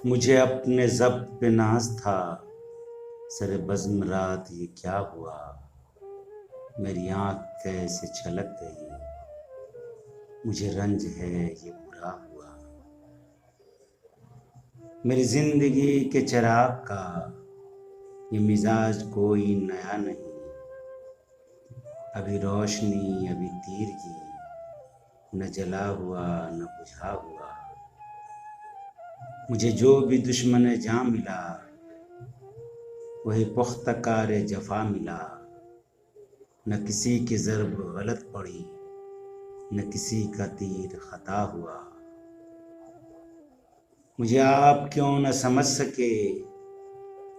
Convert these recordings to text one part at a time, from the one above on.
مجھے اپنے ضبط پہ ناز تھا، سر بزم رات یہ کیا ہوا، میری آنکھ کیسے چھلک گئی، مجھے رنج ہے یہ برا ہوا۔ میری زندگی کے چراغ کا یہ مزاج کوئی نیا نہیں، ابھی روشنی ابھی تیرگی، نہ جلا ہوا نہ بجھا ہوا۔ مجھے جو بھی دشمن جاں ملا، وہی پختہ کار جفا ملا، نہ کسی کی ضرب غلط پڑی، نہ کسی کا تیر خطا ہوا۔ مجھے آپ کیوں نہ سمجھ سکے،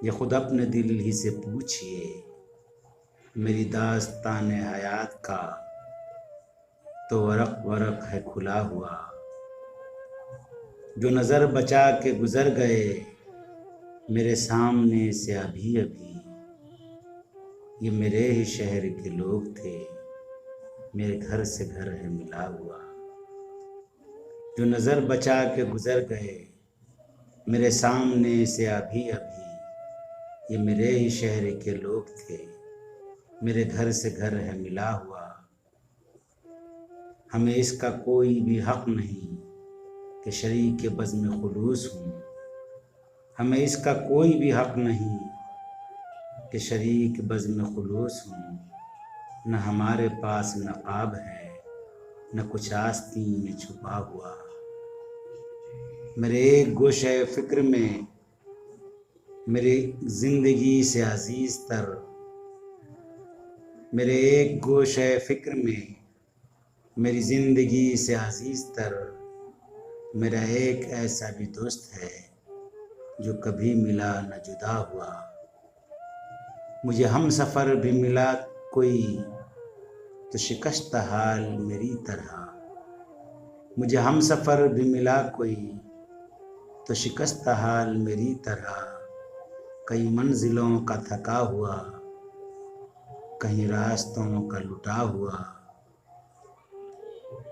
یہ خود اپنے دل ہی سے پوچھئے، میری داستان حیات کا تو ورق ورق ہے کھلا ہوا۔ جو نظر بچا کے گزر گئے میرے سامنے سے ابھی ابھی، یہ میرے ہی شہر کے لوگ تھے، میرے گھر سے گھر ہے ملا ہوا۔ جو نظر بچا کے گزر گئے میرے سامنے سے ابھی ابھی، یہ میرے ہی شہر کے لوگ تھے، میرے گھر سے گھر ہے ملا ہوا۔ ہمیں اس کا کوئی بھی حق نہیں کہ شریک بزم خلوص ہوں، ہمیں اس کا کوئی بھی حق نہیں کہ شریک بزم خلوص ہوں۔ نہ ہمارے پاس نقاب ہے، نہ کچھ آستین چھپا ہوا۔ میرے ایک گوشہ فکر میں میری زندگی سے عزیز تر، میرے ایک گوشہ فکر میں میری زندگی سے عزیز تر، میرا ایک ایسا بھی دوست ہے جو کبھی ملا نہ جدا ہوا۔ مجھے ہم سفر بھی ملا کوئی تو شکستہ حال میری طرح، مجھے ہم سفر بھی ملا کوئی تو شکستہ حال میری طرح، کئی منزلوں کا تھکا ہوا، کہیں راستوں کا لٹا ہوا۔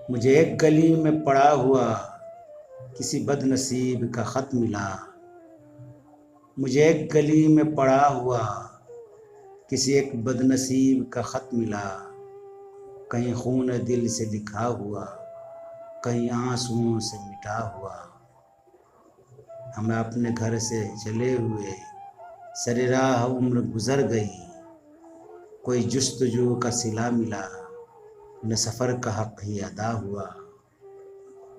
مجھے ایک گلی میں پڑا ہوا کسی بد نصیب کا خط ملا، مجھے ایک گلی میں پڑا ہوا کسی ایک بد نصیب کا خط ملا، کہیں خون دل سے لکھا ہوا، کہیں آنسوؤں سے مٹا ہوا۔ ہمیں اپنے گھر سے چلے ہوئے سر راہ عمر گزر گئی، کوئی جستجو کا صلہ ملا، نہ سفر کا حق ہی ادا ہوا۔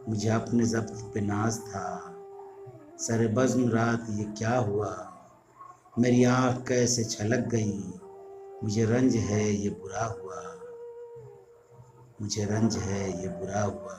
مجھے اپنے ضبط پہ ناز تھا، سر بزم رات یہ کیا ہوا، میری آنکھ کیسے چھلک گئی، مجھے رنج ہے یہ برا ہوا، مجھے رنج ہے یہ برا ہوا۔